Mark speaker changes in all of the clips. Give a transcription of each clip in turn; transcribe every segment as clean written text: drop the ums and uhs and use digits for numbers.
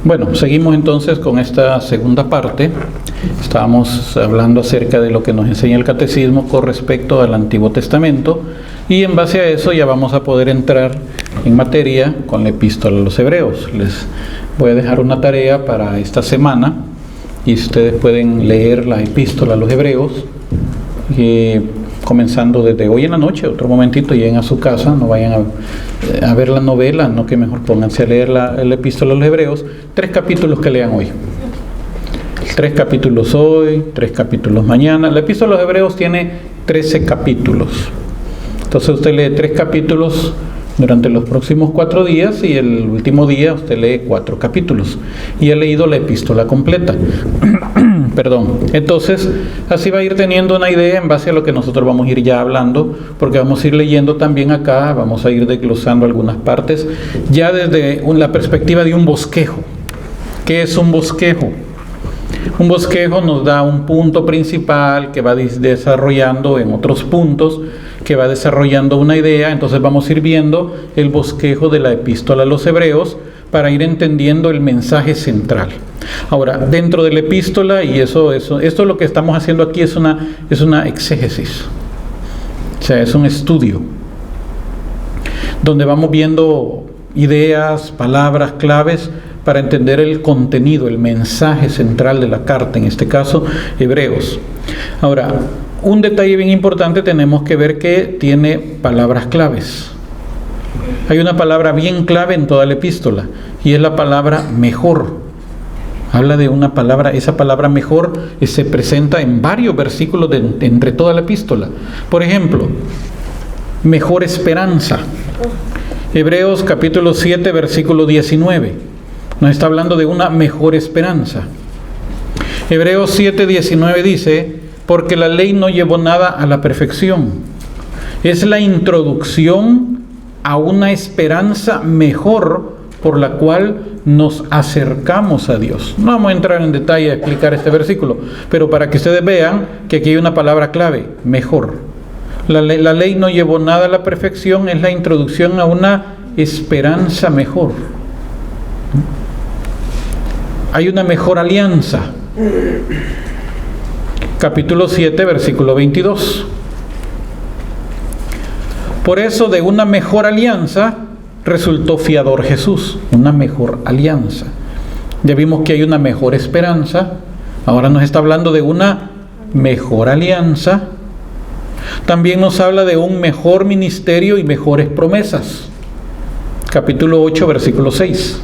Speaker 1: Bueno, seguimos entonces con esta segunda parte. Estábamos hablando acerca de lo que nos enseña el catecismo con respecto al Antiguo Testamento, y en base a eso ya vamos a poder entrar en materia con la epístola a los Hebreos. Les voy a dejar una tarea para esta semana y ustedes pueden leer la epístola a los Hebreos, comenzando desde hoy en la noche. Otro momentito, lleguen a su casa, no vayan a ver la novela, no, que mejor pónganse a leer la epístola a los Hebreos. 3 capítulos que lean hoy. 3 capítulos hoy, 3 capítulos mañana. La epístola a los Hebreos tiene 13 capítulos. Entonces usted lee 3 capítulos durante los próximos 4 días y el último día usted lee 4 capítulos. Y ha leído la epístola completa. Perdón. Entonces, así va a ir teniendo una idea en base a lo que nosotros vamos a ir ya hablando, porque vamos a ir leyendo también acá, vamos a ir desglosando algunas partes, ya desde la perspectiva de un bosquejo. ¿Qué es un bosquejo? Un bosquejo nos da un punto principal que va desarrollando en otros puntos, que va desarrollando una idea. Entonces vamos a ir viendo el bosquejo de la epístola a los Hebreos para ir entendiendo el mensaje central. Ahora, dentro de la epístola, y esto lo que estamos haciendo aquí es una exégesis, o sea, es un estudio, donde vamos viendo ideas, palabras, claves, para entender el contenido, el mensaje central de la carta, en este caso, Hebreos. Ahora, un detalle bien importante, tenemos que ver que tiene palabras claves. Hay una palabra bien clave en toda la epístola, y es la palabra mejor. Habla de una palabra, esa palabra mejor se presenta en varios versículos entre toda la epístola. Por ejemplo, mejor esperanza. Hebreos capítulo 7, versículo 19. Nos está hablando de una mejor esperanza. Hebreos 7, 19 dice: porque la ley no llevó nada a la perfección. Es la introducción a una esperanza mejor por la cual nos acercamos a Dios. No vamos a entrar en detalle a explicar este versículo, pero para que ustedes vean que aquí hay una palabra clave: mejor. La ley no llevó nada a la perfección, es la introducción a una esperanza mejor. Hay una mejor alianza. Capítulo 7, versículo 22. Por eso de una mejor alianza resultó fiador Jesús, una mejor alianza. Ya vimos que hay una mejor esperanza, ahora nos está hablando de una mejor alianza. También nos habla de un mejor ministerio y mejores promesas. Capítulo 8, versículo 6.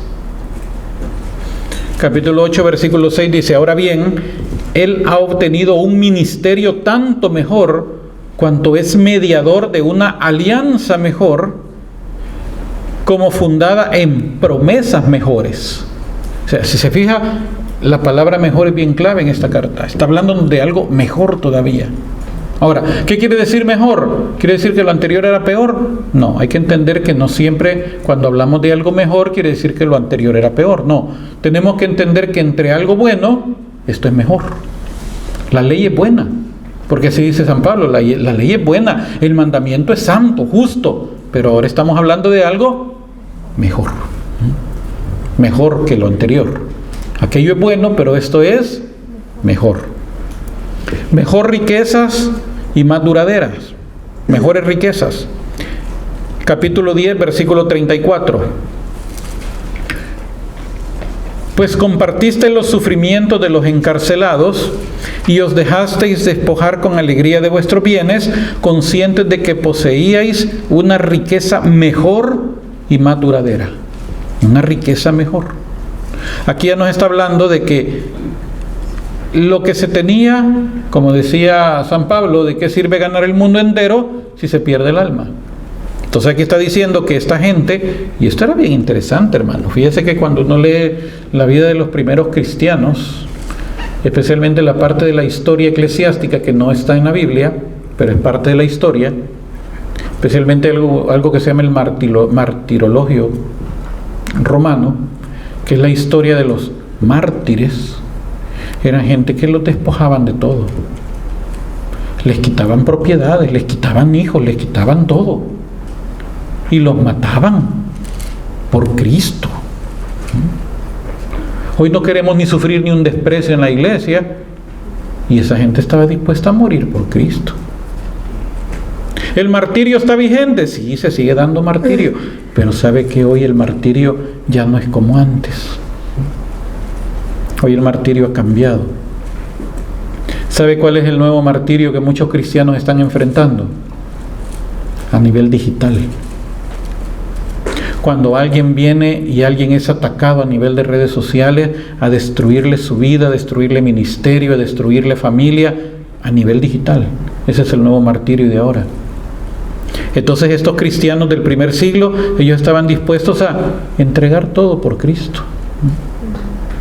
Speaker 1: Capítulo 8, versículo 6 dice: ahora bien, Él ha obtenido un ministerio tanto mejor cuanto es mediador de una alianza mejor, como fundada en promesas mejores. O sea, si se fija, la palabra mejor es bien clave en esta carta. Está hablando de algo mejor todavía. Ahora, ¿qué quiere decir mejor? ¿Quiere decir que lo anterior era peor? No, hay que entender que no siempre cuando hablamos de algo mejor quiere decir que lo anterior era peor. No, tenemos que entender que entre algo bueno, esto es mejor. La ley es buena, porque así dice San Pablo, la ley es buena, el mandamiento es santo, justo, pero ahora estamos hablando de algo mejor, mejor que lo anterior. Aquello es bueno, pero esto es mejor. Mejor riquezas y más duraderas. Mejores riquezas. Capítulo 10, versículo 34. Pues compartiste los sufrimientos de los encarcelados y os dejasteis despojar con alegría de vuestros bienes, conscientes de que poseíais una riqueza mejor y más duradera. Una riqueza mejor. Aquí ya nos está hablando de que lo que se tenía, como decía San Pablo, ¿de qué sirve ganar el mundo entero si se pierde el alma? Entonces aquí está diciendo que esta gente, y esto era bien interesante, hermano, fíjese que cuando uno lee la vida de los primeros cristianos, especialmente la parte de la historia eclesiástica que no está en la Biblia, pero es parte de la historia, especialmente algo que se llama el martirologio romano, que es la historia de los mártires. Eran gente que los despojaban de todo. Les quitaban propiedades, les quitaban hijos, les quitaban todo. Y los mataban por Cristo. Hoy no queremos ni sufrir ni un desprecio en la iglesia, y esa gente estaba dispuesta a morir por Cristo. ¿El martirio está vigente? Sí, se sigue dando martirio, pero sabe que hoy el martirio ya no es como antes. Hoy el martirio ha cambiado. ¿Sabe cuál es el nuevo martirio que muchos cristianos están enfrentando? A nivel digital. Cuando alguien viene y alguien es atacado a nivel de redes sociales a destruirle su vida, a destruirle ministerio, a destruirle familia, a nivel digital. Ese es el nuevo martirio de ahora. Entonces estos cristianos del primer siglo, ellos estaban dispuestos a entregar todo por Cristo.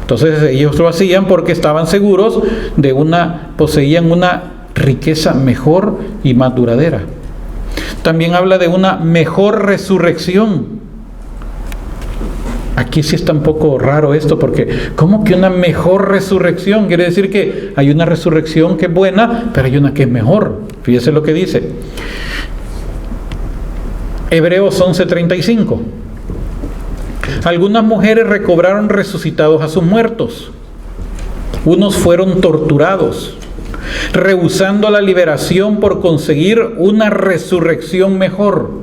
Speaker 1: Entonces ellos lo hacían porque estaban seguros de poseían una riqueza mejor y más duradera. También habla de una mejor resurrección. Aquí sí está un poco raro esto, porque ¿cómo que una mejor resurrección? Quiere decir que hay una resurrección que es buena, pero hay una que es mejor. Fíjese lo que dice. Hebreos 11:35. Algunas mujeres recobraron resucitados a sus muertos. Unos fueron torturados, rehusando la liberación por conseguir una resurrección mejor.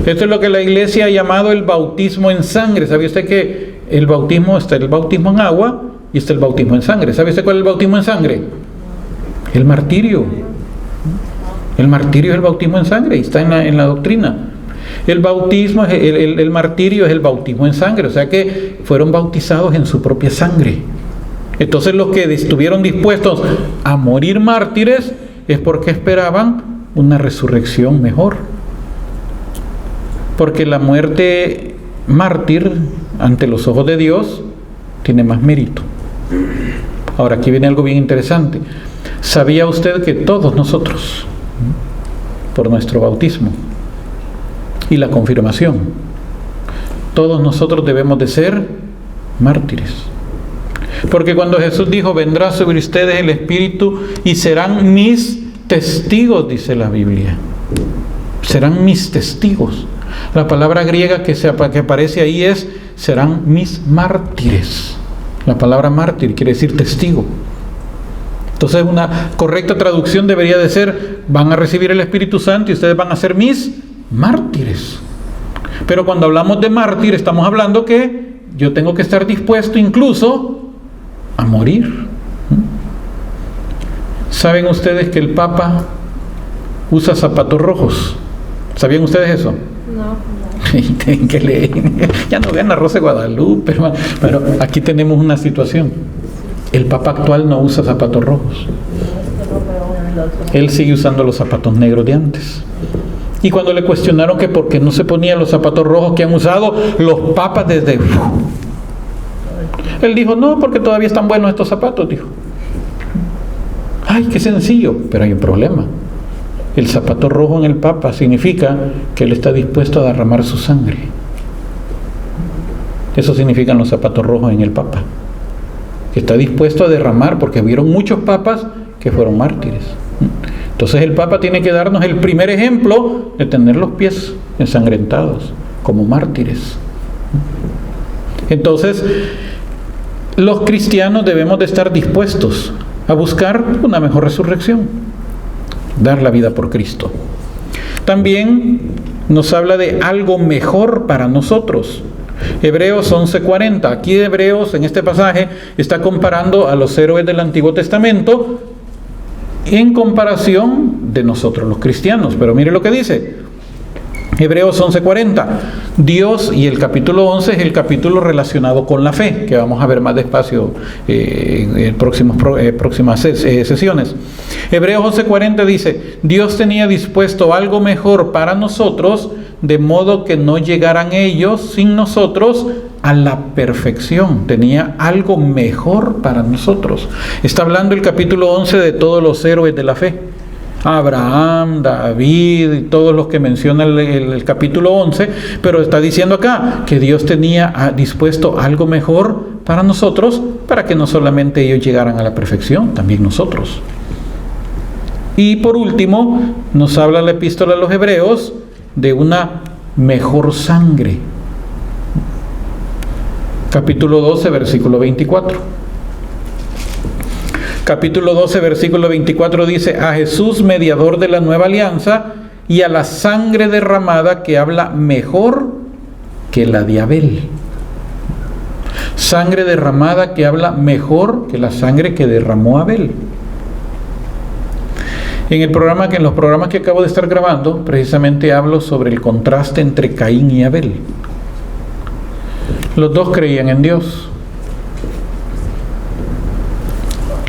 Speaker 1: Esto es lo que la iglesia ha llamado el bautismo en sangre. ¿Sabe usted que el bautismo está el bautismo en agua y está el bautismo en sangre? ¿Sabe usted cuál es el bautismo en sangre? El martirio. El martirio es el bautismo en sangre y está en la doctrina. El bautismo, el martirio es el bautismo en sangre, o sea que fueron bautizados en su propia sangre. Entonces los que estuvieron dispuestos a morir mártires es porque esperaban una resurrección mejor. Porque la muerte mártir ante los ojos de Dios tiene más mérito. Ahora aquí viene algo bien interesante. ¿Sabía usted que todos nosotros, por nuestro bautismo y la confirmación, todos nosotros debemos de ser mártires? Porque cuando Jesús dijo, vendrá sobre ustedes el Espíritu y serán mis testigos, dice la Biblia. Serán mis testigos. La palabra griega que aparece ahí es, serán mis mártires. La palabra mártir quiere decir testigo. Entonces una correcta traducción debería de ser, van a recibir el Espíritu Santo y ustedes van a ser mis mártires. Pero cuando hablamos de mártir, estamos hablando que yo tengo que estar dispuesto incluso a morir. ¿Saben ustedes que el Papa usa zapatos rojos? ¿Sabían ustedes eso? No. Tienen que leer. Ya no vean la Rosa de Guadalupe, hermano. Pero aquí tenemos una situación. El Papa actual no usa zapatos rojos. Él sigue usando los zapatos negros de antes. Y cuando le cuestionaron que por qué no se ponían los zapatos rojos que han usado los papas desde... Él dijo, no, porque todavía están buenos estos zapatos, dijo. Ay, qué sencillo, pero hay un problema. El zapato rojo en el Papa significa que él está dispuesto a derramar su sangre. Eso significan los zapatos rojos en el Papa. Que está dispuesto a derramar, porque hubieron muchos papas que fueron mártires. Entonces el Papa tiene que darnos el primer ejemplo de tener los pies ensangrentados como mártires. Entonces, los cristianos debemos de estar dispuestos a buscar una mejor resurrección, dar la vida por Cristo. También nos habla de algo mejor para nosotros. Hebreos 11:40. Aquí Hebreos en este pasaje está comparando a los héroes del Antiguo Testamento en comparación de nosotros los cristianos. Pero mire lo que dice Hebreos 11:40. Dios, y el capítulo 11 es el capítulo relacionado con la fe, que vamos a ver más despacio en próximas sesiones. Hebreos 11:40 dice, Dios tenía dispuesto algo mejor para nosotros, de modo que no llegaran ellos sin nosotros a la perfección. Tenía algo mejor para nosotros. Está hablando el capítulo 11 de todos los héroes de la fe. Abraham, David y todos los que menciona el capítulo 11, pero está diciendo acá que Dios tenía dispuesto algo mejor para nosotros, para que no solamente ellos llegaran a la perfección, también nosotros. Y por último, nos habla la epístola a los Hebreos de una mejor sangre. Capítulo 12, versículo 24. Capítulo 12, versículo 24 dice: a Jesús, mediador de la nueva alianza, y a la sangre derramada que habla mejor que la de Abel. Sangre derramada que habla mejor que la sangre que derramó Abel. En los programas que acabo de estar grabando, precisamente hablo sobre el contraste entre Caín y Abel. Los dos creían en Dios.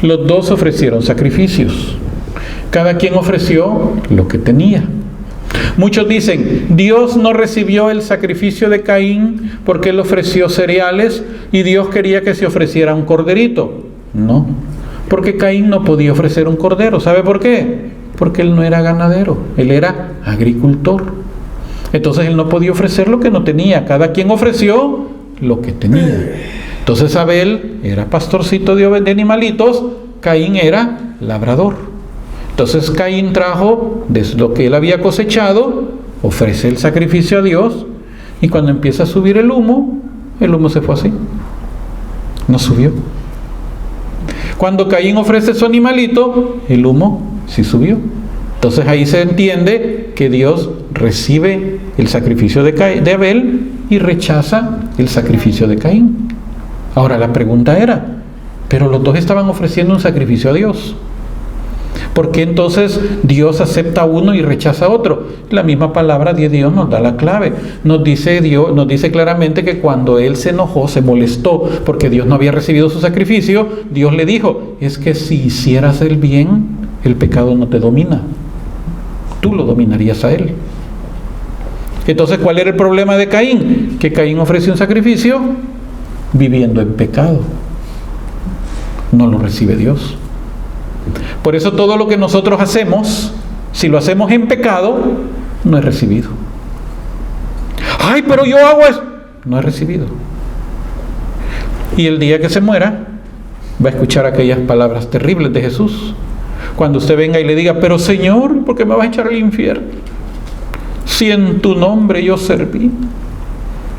Speaker 1: Los dos ofrecieron sacrificios. Cada quien ofreció lo que tenía. Muchos dicen, Dios no recibió el sacrificio de Caín porque él ofreció cereales y Dios quería que se ofreciera un corderito. No, porque Caín no podía ofrecer un cordero. ¿Sabe por qué? Porque él no era ganadero, él era agricultor. Entonces él no podía ofrecer lo que no tenía. Cada quien ofreció lo que tenía. Entonces Abel era pastorcito de animalitos, Caín era labrador. Entonces Caín trajo de lo que él había cosechado, ofrece el sacrificio a Dios, y cuando empieza a subir el humo se fue así, no subió. Cuando Caín ofrece su animalito, el humo sí subió. Entonces ahí se entiende que Dios recibe el sacrificio de Abel y rechaza el sacrificio de Caín. Ahora la pregunta era, pero los dos estaban ofreciendo un sacrificio a Dios. ¿Por qué entonces Dios acepta uno y rechaza otro? La misma palabra de Dios nos da la clave. Nos dice claramente que cuando él se enojó, se molestó porque Dios no había recibido su sacrificio, Dios le dijo, es que si hicieras el bien, el pecado no te domina. Tú lo dominarías a él. Entonces, ¿cuál era el problema de Caín? Que Caín ofreció un sacrificio viviendo en pecado. No lo recibe Dios. Por eso todo lo que nosotros hacemos, si lo hacemos en pecado, no es recibido. ¡Ay, pero yo hago eso! No es recibido. Y el día que se muera, va a escuchar aquellas palabras terribles de Jesús. Cuando usted venga y le diga, pero Señor, ¿por qué me vas a echar al infierno? Si en tu nombre yo serví,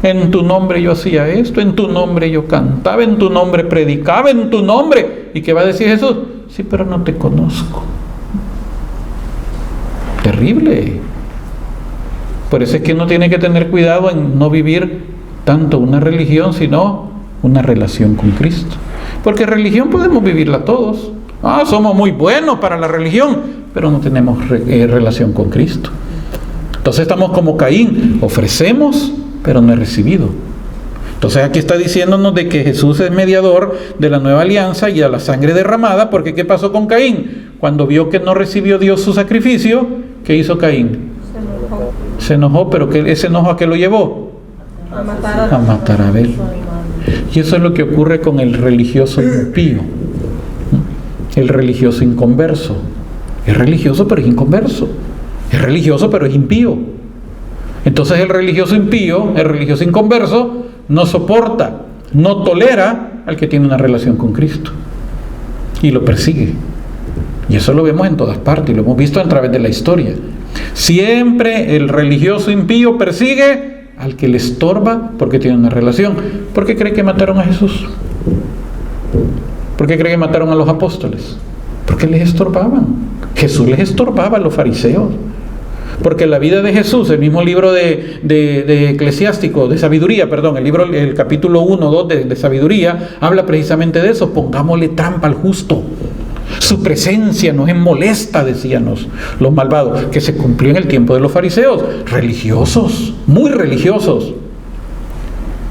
Speaker 1: en tu nombre yo hacía esto, en tu nombre yo cantaba, en tu nombre predicaba, en tu nombre. ¿Y qué va a decir Jesús? Sí, pero no te conozco. Terrible. Por eso es que uno tiene que tener cuidado en no vivir tanto una religión, sino una relación con Cristo. Porque religión podemos vivirla todos. Somos muy buenos para la religión, pero no tenemos relación con Cristo. Entonces estamos como Caín, ofrecemos, pero no es recibido. Entonces aquí está diciéndonos de que Jesús es mediador de la nueva alianza y a la sangre derramada, porque ¿qué pasó con Caín? Cuando vio que no recibió Dios su sacrificio, ¿qué hizo Caín? Se enojó, pero ¿ese enojo a qué lo llevó? A matar a Abel. Y eso es lo que ocurre con el religioso impío, el religioso inconverso. Es religioso pero es inconverso. Es religioso pero es impío. Entonces el religioso impío, el religioso inconverso, no soporta, no tolera al que tiene una relación con Cristo y lo persigue. Y eso lo vemos en todas partes, lo hemos visto a través de la historia. Siempre el religioso impío persigue al que le estorba porque tiene una relación. ¿Por qué cree que mataron a Jesús? ¿Por qué cree que mataron a los apóstoles? Porque les estorbaban. Jesús les estorbaba a los fariseos. Porque la vida de Jesús, el mismo libro de Eclesiástico, de Sabiduría, perdón, el capítulo 1, 2 de Sabiduría, habla precisamente de eso. Pongámosle trampa al justo. Su presencia nos es molesta, decían los malvados, que se cumplió en el tiempo de los fariseos, religiosos, muy religiosos.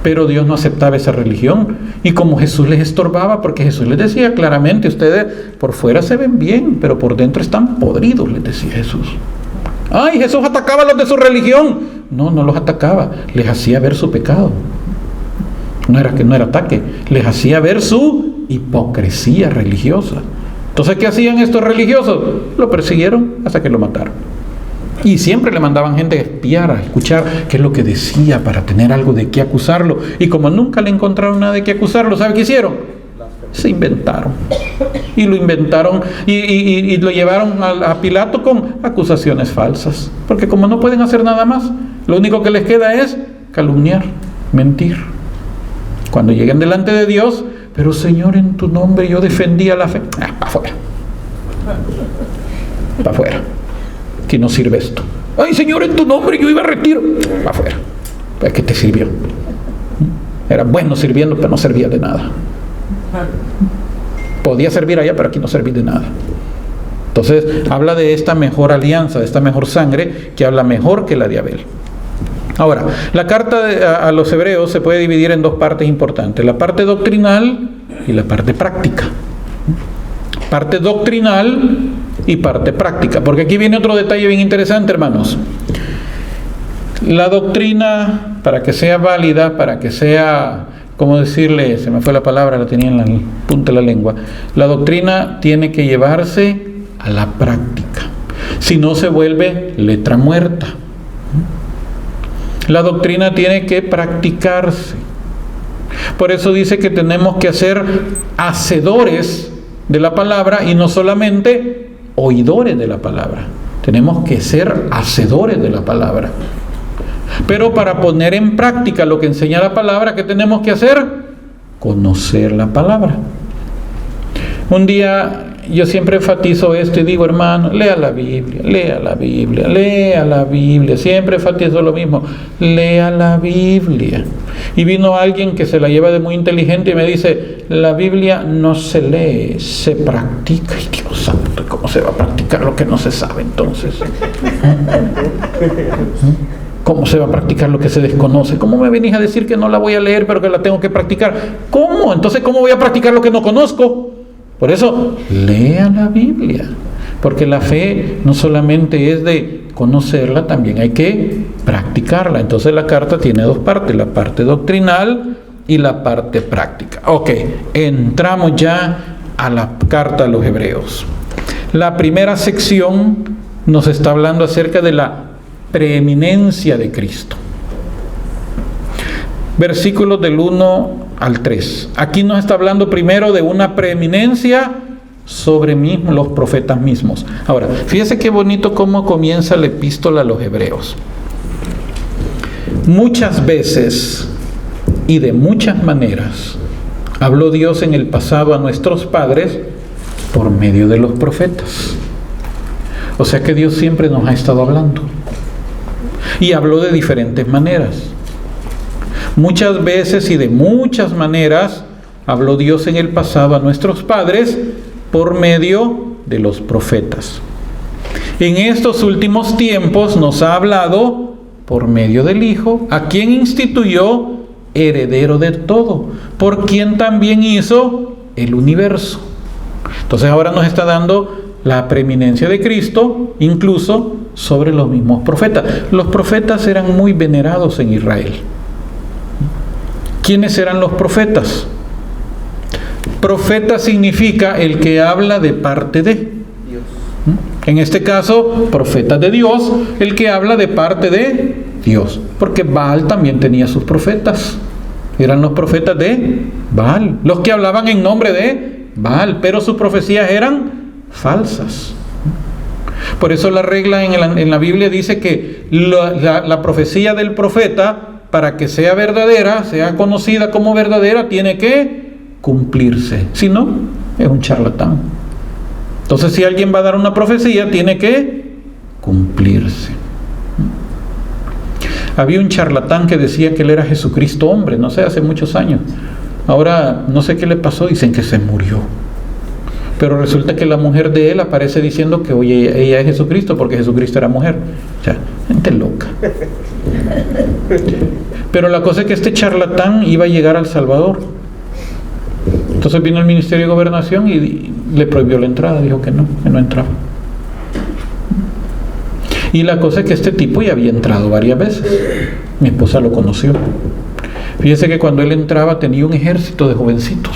Speaker 1: Pero Dios no aceptaba esa religión. Y como Jesús les estorbaba, porque Jesús les decía claramente, ustedes por fuera se ven bien, pero por dentro están podridos, les decía Jesús. ¡Ay, Jesús atacaba a los de su religión! No los atacaba, les hacía ver su pecado. No era ataque, les hacía ver su hipocresía religiosa. Entonces, ¿qué hacían estos religiosos? Lo persiguieron hasta que lo mataron. Y siempre le mandaban gente a espiar, a escuchar qué es lo que decía para tener algo de qué acusarlo. Y como nunca le encontraron nada de qué acusarlo, ¿sabe qué hicieron? Se inventaron. Y lo inventaron y lo llevaron a Pilato con acusaciones falsas. Porque como no pueden hacer nada más, lo único que les queda es calumniar, mentir. Cuando lleguen delante de Dios, pero Señor, en tu nombre yo defendía la fe. Para afuera. Para afuera. Aquí no sirve esto. Ay, Señor, en tu nombre yo iba a retiro. Para afuera. ¿Para qué te sirvió? Era bueno sirviendo, pero no servía de nada. Podía servir allá, pero aquí no servía de nada. Entonces, habla de esta mejor alianza, de esta mejor sangre, que habla mejor que la de Abel. Ahora, la carta a los hebreos se puede dividir en dos partes importantes: la parte doctrinal y la parte práctica. Parte doctrinal y parte práctica. Porque aquí viene otro detalle bien interesante, hermanos. La doctrina, para que sea válida, para que sea, ¿cómo decirle? Se me fue la palabra, la tenía en la punta de la lengua. La doctrina tiene que llevarse a la práctica. Si no, se vuelve letra muerta. La doctrina tiene que practicarse. Por eso dice que tenemos que ser hacedores de la palabra y no solamente oidores de la palabra. Tenemos que ser hacedores de la palabra. Pero para poner en práctica lo que enseña la palabra, ¿qué tenemos que hacer? Conocer la palabra. Un día yo siempre enfatizo esto y digo, hermano, lea la Biblia, lea la Biblia, lea la Biblia. Siempre enfatizo lo mismo, lea la Biblia. Y vino alguien que se la lleva de muy inteligente y me dice, la Biblia no se lee, se practica. Y Dios santo, ¿cómo se va a practicar lo que no se sabe entonces? ¿Cómo se va a practicar lo que se desconoce? ¿Cómo me venís a decir que no la voy a leer pero que la tengo que practicar? ¿Cómo? Entonces, ¿cómo voy a practicar lo que no conozco? Por eso, lea la Biblia, porque la fe no solamente es de conocerla, también hay que practicarla. Entonces la carta tiene dos partes, la parte doctrinal y la parte práctica. Ok, entramos ya a la carta a los hebreos. La primera sección nos está hablando acerca de la preeminencia de Cristo. Versículos del 1 al 3. Aquí nos está hablando primero de una preeminencia sobre los profetas mismos. Ahora, fíjese qué bonito cómo comienza la epístola a los hebreos. Muchas veces y de muchas maneras habló Dios en el pasado a nuestros padres por medio de los profetas. O sea que Dios siempre nos ha estado hablando. Y habló de diferentes maneras. Muchas veces y de muchas maneras habló Dios en el pasado a nuestros padres por medio de los profetas. En estos últimos tiempos nos ha hablado por medio del Hijo, a quien instituyó heredero de todo, por quien también hizo el universo. Entonces ahora nos está dando la preeminencia de Cristo, incluso sobre los mismos profetas. Los profetas eran muy venerados en Israel. ¿Quiénes eran los profetas? Profeta significa el que habla de parte de Dios. En este caso, profeta de Dios, el que habla de parte de Dios. Porque Baal también tenía sus profetas. Eran los profetas de Baal, los que hablaban en nombre de Baal, pero sus profecías eran falsas. Por eso la regla en la Biblia dice que la profecía del profeta, para que sea verdadera, sea conocida como verdadera, tiene que cumplirse. Si no, es un charlatán. Entonces, si alguien va a dar una profecía, tiene que cumplirse. Había un charlatán que decía que él era Jesucristo hombre, no sé, hace muchos años. Ahora, no sé qué le pasó, dicen que se murió. Pero resulta que la mujer de él aparece diciendo que, oye, ella es Jesucristo porque Jesucristo era mujer. O sea, gente loca. Pero la cosa es que este charlatán iba a llegar al Salvador. Entonces vino el Ministerio de Gobernación y le prohibió la entrada, dijo que no entraba. Y la cosa es que este tipo ya había entrado varias veces. Mi esposa lo conoció. Fíjese que cuando él entraba tenía un ejército de jovencitos.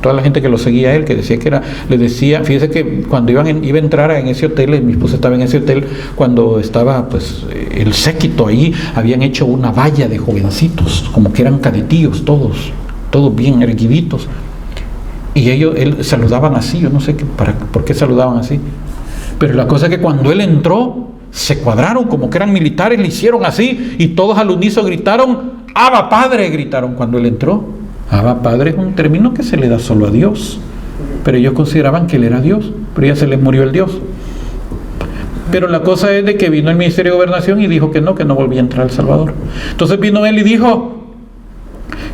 Speaker 1: Toda la gente que lo seguía a él, que decía que era, le decía, fíjese que cuando iba a entrar en ese hotel, mi esposa estaba en ese hotel, cuando estaba pues el séquito ahí, habían hecho una valla de jovencitos, como que eran cadetillos todos bien erguiditos. Y él saludaban así, yo no sé por qué saludaban así. Pero la cosa es que cuando él entró, se cuadraron, como que eran militares, le hicieron así, y todos al unísono gritaron, ¡Abba Padre! Gritaron cuando él entró. Abba Padre es un término que se le da solo a Dios, pero ellos consideraban que Él era Dios, pero ya se les murió el Dios. Pero la cosa es de que vino el Ministerio de Gobernación y dijo que no volvía a entrar El Salvador. Entonces vino él y dijo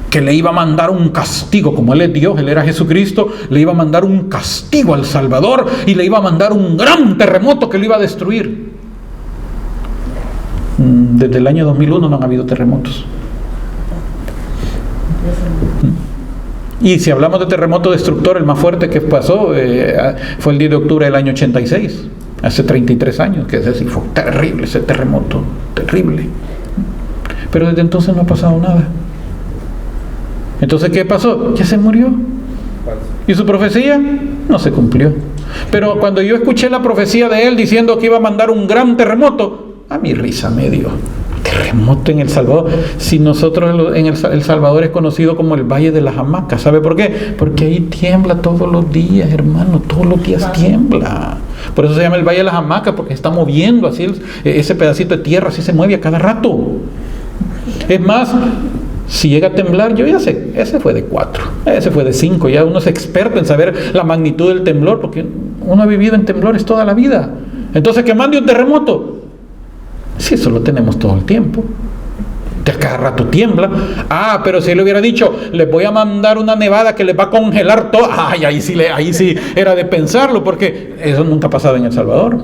Speaker 1: que le iba a mandar un castigo, como Él es Dios, Él era Jesucristo, le iba a mandar un castigo al Salvador y le iba a mandar un gran terremoto que lo iba a destruir. Desde el año 2001 no han habido terremotos. Y si hablamos de terremoto destructor, el más fuerte que pasó fue el 10 de octubre del año 86, hace 33 años, que ese sí fue terrible, ese terremoto, terrible. Pero desde entonces no ha pasado nada. Entonces, ¿qué pasó? Ya se murió. ¿Y su profecía? No se cumplió. Pero cuando yo escuché la profecía de él diciendo que iba a mandar un gran terremoto, a mi risa me dio. Terremoto en El Salvador. Si nosotros en El Salvador es conocido como el Valle de las Hamacas. ¿Sabe por qué? Porque ahí tiembla todos los días, hermano. Todos los días tiembla. Por eso se llama el Valle de las Hamacas, porque está moviendo así ese pedacito de tierra, así se mueve a cada rato. Es más, si llega a temblar, yo ya sé, ese fue de 4, ese fue de 5, ya uno es experto en saber la magnitud del temblor, porque uno ha vivido en temblores toda la vida. Entonces, que mande un terremoto, si eso lo tenemos todo el tiempo, de cada rato tiembla. Pero si él hubiera dicho, les voy a mandar una nevada que les va a congelar todo, ahí sí era de pensarlo, porque eso nunca ha pasado en El Salvador.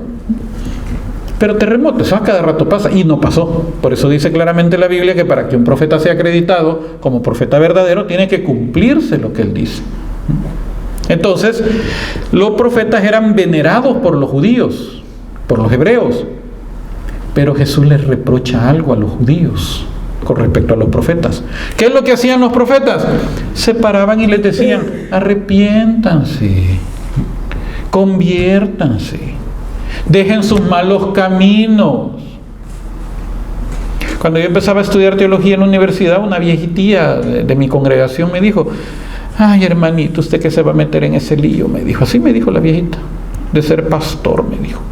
Speaker 1: Pero terremotos, a cada rato pasa, y no pasó. Por eso dice claramente la Biblia que para que un profeta sea acreditado como profeta verdadero, tiene que cumplirse lo que él dice. Entonces, los profetas eran venerados por los judíos, por los hebreos. Pero Jesús les reprocha algo a los judíos con respecto a los profetas. ¿Qué es lo que hacían los profetas? Se paraban y les decían, arrepiéntanse, conviértanse, dejen sus malos caminos. Cuando yo empezaba a estudiar teología en la universidad, una viejitía de mi congregación me dijo, ay hermanito, ¿usted qué se va a meter en ese lío? Me dijo, así me dijo la viejita, de ser pastor, me dijo.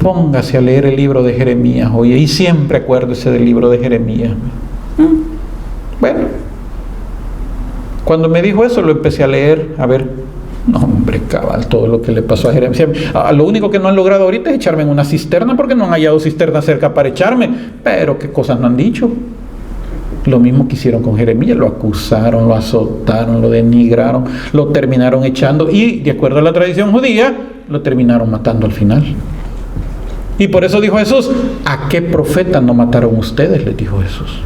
Speaker 1: Póngase a leer el libro de Jeremías, oye, y siempre acuérdese del libro de Jeremías. Bueno, cuando me dijo eso, lo empecé a leer, a ver. No, hombre, cabal, todo lo que le pasó a Jeremías. Lo único que no han logrado ahorita es echarme en una cisterna, porque no han hallado cisterna cerca para echarme. Pero qué cosas no han dicho. Lo mismo que hicieron con Jeremías, lo acusaron, lo azotaron, lo denigraron, lo terminaron echando y, de acuerdo a la tradición judía, lo terminaron matando al final. Y por eso dijo Jesús, ¿a qué profeta no mataron ustedes? Les dijo Jesús.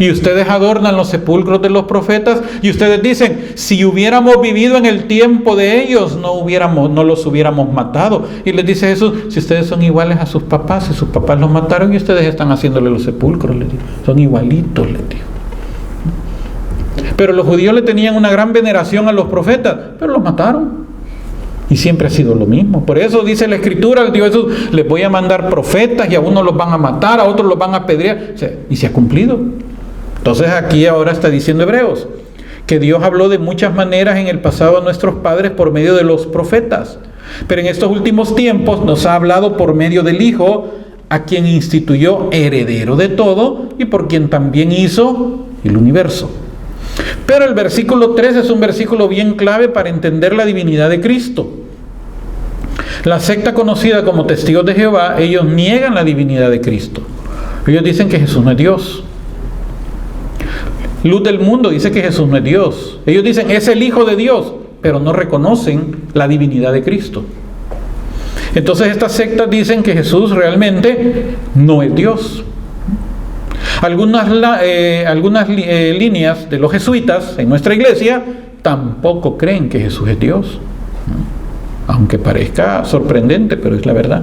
Speaker 1: Y ustedes adornan los sepulcros de los profetas y ustedes dicen, si hubiéramos vivido en el tiempo de ellos, no los hubiéramos matado. Y les dice Jesús, si ustedes son iguales a sus papás, si sus papás los mataron y ustedes están haciéndole los sepulcros, les dijo. Son igualitos, les dijo. Pero los judíos le tenían una gran veneración a los profetas, pero los mataron. Y siempre ha sido lo mismo. Por eso dice la Escritura, les dijo Jesús, les voy a mandar profetas y a unos los van a matar, a otros los van a apedrear. Y se ha cumplido. Entonces aquí ahora está diciendo Hebreos, que Dios habló de muchas maneras en el pasado a nuestros padres por medio de los profetas. Pero en estos últimos tiempos nos ha hablado por medio del Hijo, a quien instituyó heredero de todo y por quien también hizo el universo. Pero el versículo 3 es un versículo bien clave para entender la divinidad de Cristo. La secta conocida como Testigos de Jehová, ellos niegan la divinidad de Cristo. Ellos dicen que Jesús no es Dios. Luz del Mundo dice que Jesús no es Dios. Ellos dicen, es el Hijo de Dios, pero no reconocen la divinidad de Cristo. Entonces estas sectas dicen que Jesús realmente no es Dios. Algunas líneas de los jesuitas en nuestra iglesia tampoco creen que Jesús es Dios, aunque parezca sorprendente, pero es la verdad.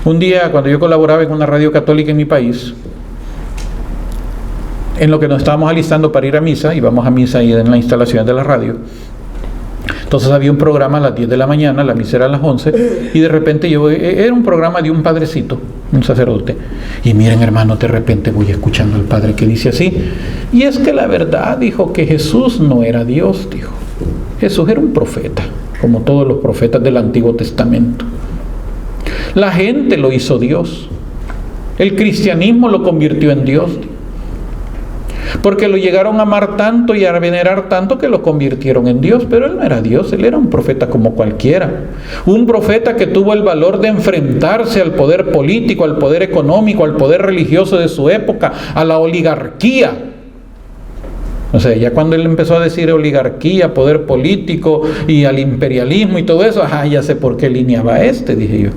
Speaker 1: Un día, cuando yo colaboraba en una radio católica en mi país, en lo que nos estábamos alistando para ir a misa, íbamos a misa ahí en la instalación de la radio. Entonces había un programa a las 10 de la mañana, la misa era a las 11, y de repente era un programa de un padrecito, un sacerdote. Y miren, hermano, de repente voy escuchando al padre que dice así, y es que la verdad, dijo, que Jesús no era Dios, dijo. Jesús era un profeta, como todos los profetas del Antiguo Testamento. La gente lo hizo Dios. El cristianismo lo convirtió en Dios. porque lo llegaron a amar tanto y a venerar tanto que lo convirtieron en Dios. Pero él no era Dios, él era un profeta como cualquiera, un profeta que tuvo el valor de enfrentarse al poder político, al poder económico, al poder religioso de su época, a la oligarquía. O sea, ya cuando él empezó a decir oligarquía, poder político y al imperialismo y todo eso, ya sé por qué línea va dije yo.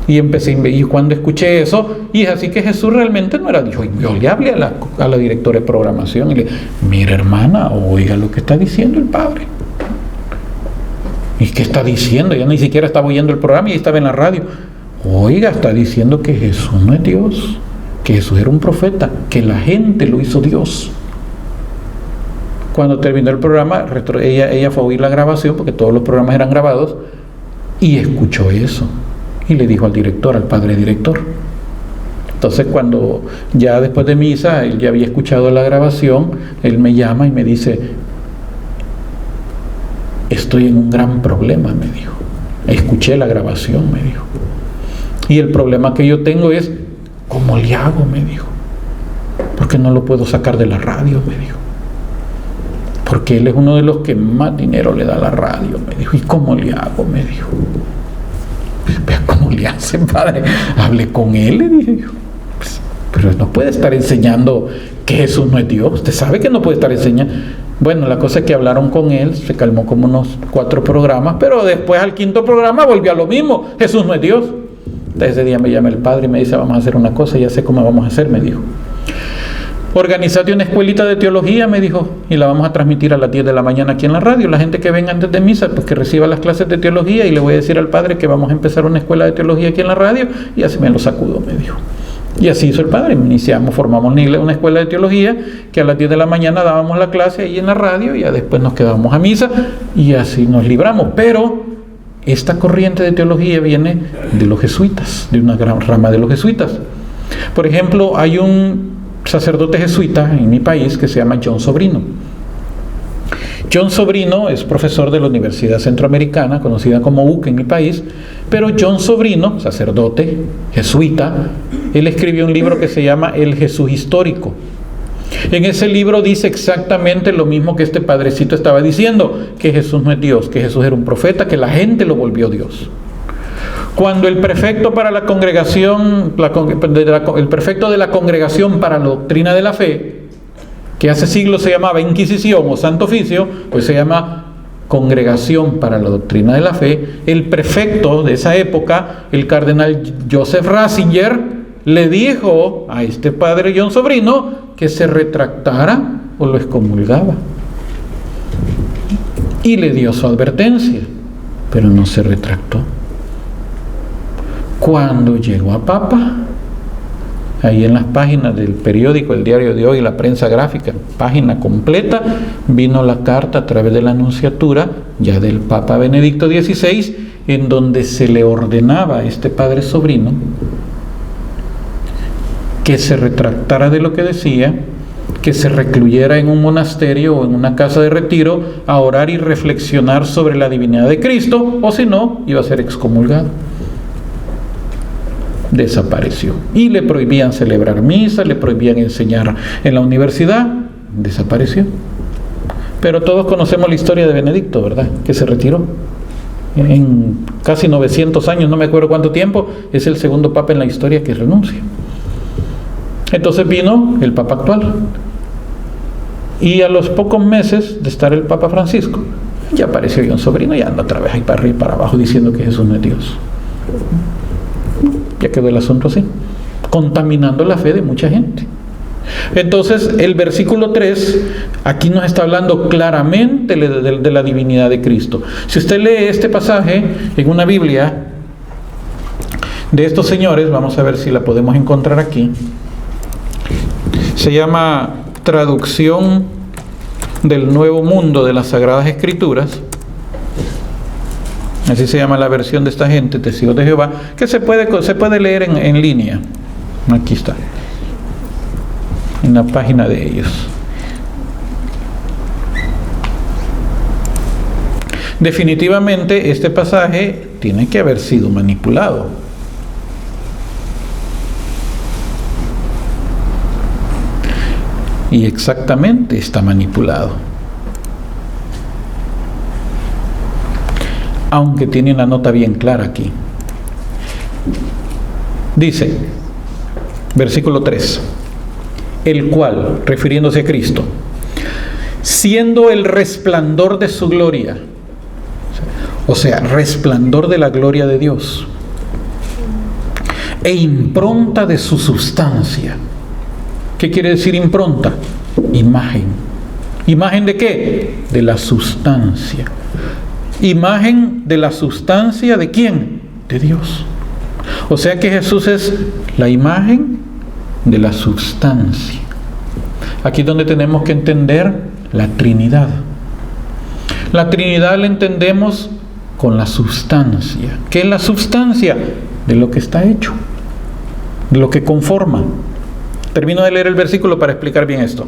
Speaker 1: Y empecé, y cuando escuché eso, y es así que Jesús realmente no era Dios. Yo le hablé a la directora de programación y le dije, mira hermana, oiga lo que está diciendo el Padre. ¿Y qué está diciendo? Ya ni siquiera estaba oyendo el programa y estaba en la radio. Oiga, está diciendo que Jesús no es Dios, que Jesús era un profeta, que la gente lo hizo Dios. Cuando terminó el programa, ella fue a oír la grabación, porque todos los programas eran grabados, y escuchó eso. Y le dijo al director, al padre director. Entonces cuando ya después de misa, él ya había escuchado la grabación, él me llama y me dice, estoy en un gran problema, me dijo. Escuché la grabación, me dijo. Y el problema que yo tengo es, ¿cómo le hago? Me dijo. Porque no lo puedo sacar de la radio, me dijo. Porque él es uno de los que más dinero le da a la radio, me dijo. ¿Y cómo le hago? Me dijo. ¿Cómo le hace, padre? Hable con él, le dije yo. Pero no puede estar enseñando que Jesús no es Dios. Usted sabe que no puede estar enseñando. Bueno, la cosa es que hablaron con él, se calmó como unos 4 programas, pero después al 5.º programa volvió a lo mismo. Jesús no es Dios. Entonces ese día me llama el padre y me dice, vamos a hacer una cosa, ya sé cómo vamos a hacer, me dijo. Organízate una escuelita de teología, me dijo, y la vamos a transmitir a las 10 de la mañana aquí en la radio. La gente que venga antes de misa, pues que reciba las clases de teología, y le voy a decir al padre que vamos a empezar una escuela de teología aquí en la radio, y así me lo sacudo, me dijo. Y así hizo el padre. Formamos una escuela de teología, que a las 10 de la mañana dábamos la clase ahí en la radio, y ya después nos quedábamos a misa, y así nos libramos. Pero esta corriente de teología viene de los jesuitas, de una gran rama de los jesuitas. Por ejemplo, hay un sacerdote jesuita en mi país que se llama John Sobrino. John Sobrino es profesor de la Universidad Centroamericana, conocida como UC en mi país, pero John Sobrino, sacerdote jesuita, él escribió un libro que se llama El Jesús Histórico. En ese libro dice exactamente lo mismo que este padrecito estaba diciendo, que Jesús no es Dios, que Jesús era un profeta, que la gente lo volvió Dios. Cuando el prefecto para la congregación, el prefecto de la congregación para la doctrina de la fe, que hace siglos se llamaba Inquisición o Santo Oficio, pues se llama Congregación para la Doctrina de la Fe, el prefecto de esa época, el cardenal Joseph Ratzinger, le dijo a este padre John Sobrino que se retractara o lo excomulgaba. Y le dio su advertencia, pero no se retractó. Cuando llegó a Papa, ahí en las páginas del periódico, el Diario de Hoy, la prensa gráfica, página completa, vino la carta a través de la anunciatura ya del Papa Benedicto XVI, en donde se le ordenaba a este padre Sobrino que se retractara de lo que decía, que se recluyera en un monasterio o en una casa de retiro a orar y reflexionar sobre la divinidad de Cristo, o si no, iba a ser excomulgado. Desapareció. Y le prohibían celebrar misa, le prohibían enseñar en la universidad, desapareció. Pero todos conocemos la historia de Benedicto, ¿verdad? Que se retiró. En casi 900 años, no me acuerdo cuánto tiempo, es el segundo papa en la historia que renuncia. Entonces vino el papa actual. Y a los pocos meses de estar el Papa Francisco, ya apareció John Sobrino y anda otra vez ahí para arriba y para abajo diciendo que Jesús no es Dios. Ya quedó el asunto así, contaminando la fe de mucha gente. Entonces el versículo 3 aquí nos está hablando claramente de la divinidad de Cristo. Si usted lee este pasaje en una Biblia de estos señores, vamos a ver si la podemos encontrar aquí, se llama Traducción del Nuevo Mundo de las Sagradas Escrituras. Así se llama la versión de esta gente, Testigos de Jehová, que se puede leer en línea. Aquí está, en la página de ellos. Definitivamente este pasaje tiene que haber sido manipulado. y exactamente está manipulado. Aunque tiene una nota bien clara aquí. Dice, versículo 3, el cual, refiriéndose a Cristo, siendo el resplandor de su gloria, o sea, resplandor de la gloria de Dios, e impronta de su sustancia. ¿Qué quiere decir impronta? Imagen. ¿Imagen de qué? De la sustancia. Imagen de la sustancia ¿de quién? De Dios. O sea que Jesús es la imagen de la sustancia. Aquí es donde tenemos que entender la Trinidad. La Trinidad la entendemos con la sustancia. ¿Qué es la sustancia? De lo que está hecho, de lo que conforma. Termino de leer el versículo para explicar bien esto.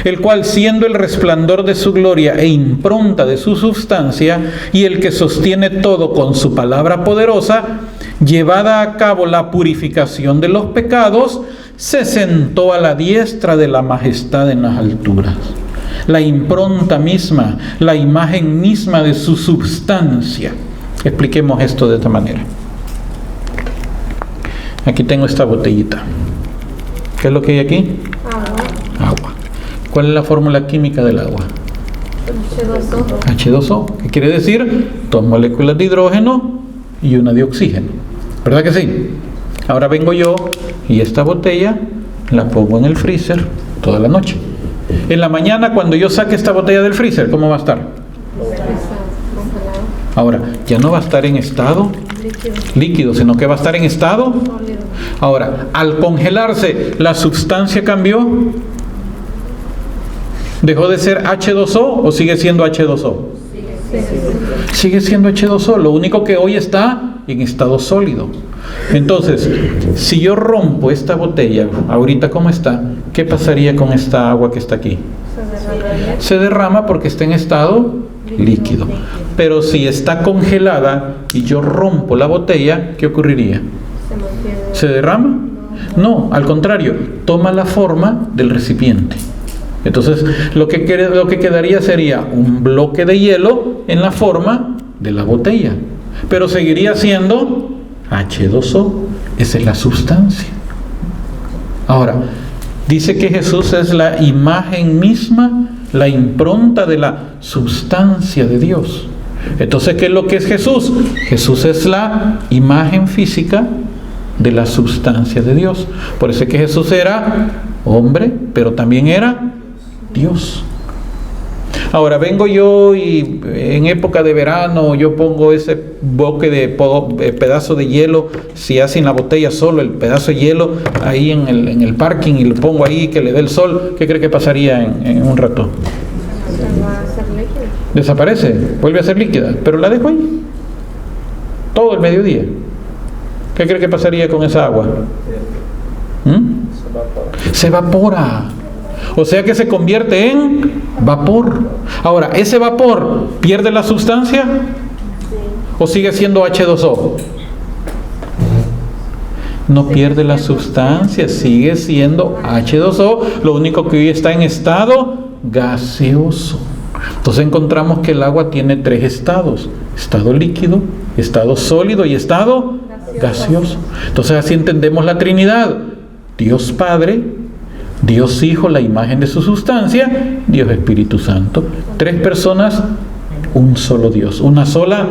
Speaker 1: El cual, siendo el resplandor de su gloria e impronta de su sustancia, y el que sostiene todo con su palabra poderosa, llevada a cabo la purificación de los pecados, se sentó a la diestra de la majestad en las alturas. La impronta misma, la imagen misma de su sustancia. Expliquemos esto de esta manera. Aquí tengo esta botellita. ¿Qué es lo que hay aquí? Agua. ¿Cuál es la fórmula química del agua? H2O. ¿Qué quiere decir? Dos moléculas de hidrógeno y una de oxígeno. ¿Verdad que sí? Ahora vengo yo y esta botella la pongo en el freezer toda la noche. En la mañana, cuando yo saque esta botella del freezer, ¿cómo va a estar? Ahora, ya no va a estar en estado líquido, sino que va a estar en estado. Ahora, al congelarse, ¿la sustancia cambió? ¿Dejó de ser H2O o sigue siendo H2O? Sigue siendo H2O, lo único que hoy está en estado sólido. Entonces, si yo rompo esta botella, ahorita como está, ¿qué pasaría con esta agua que está aquí? Se derrama porque está en estado líquido. Pero si está congelada y yo rompo la botella, ¿qué ocurriría? ¿Se derrama? No, al contrario, toma la forma del recipiente. Entonces, lo que quedaría sería un bloque de hielo en la forma de la botella, pero seguiría siendo H2O. Esa es la sustancia. Ahora, dice que Jesús es la imagen misma, la impronta de la sustancia de Dios. Entonces, ¿qué es lo que es Jesús? Jesús es la imagen física de la sustancia de Dios. Por eso es que Jesús era hombre, pero también era Dios. Ahora vengo yo y en época de verano yo pongo ese bloque de pedazo de hielo, si hacen la botella solo, el pedazo de hielo ahí en el parking y lo pongo ahí que le dé el sol, ¿qué cree que pasaría en un rato? Va a ser líquida. Desaparece, vuelve a ser líquida, pero la dejo ahí todo el mediodía. ¿Qué cree que pasaría con esa agua? Se evapora. O sea que se convierte en vapor. Ahora, ¿ese vapor pierde la sustancia? ¿O sigue siendo H2O? No pierde la sustancia, sigue siendo H2O. Lo único que hoy está en estado gaseoso. Entonces encontramos que el agua tiene tres estados: estado líquido, estado sólido y estado gaseoso. Entonces así entendemos la Trinidad: Dios Padre, Dios Hijo, la imagen de su sustancia, Dios Espíritu Santo. Tres personas, un solo Dios, una sola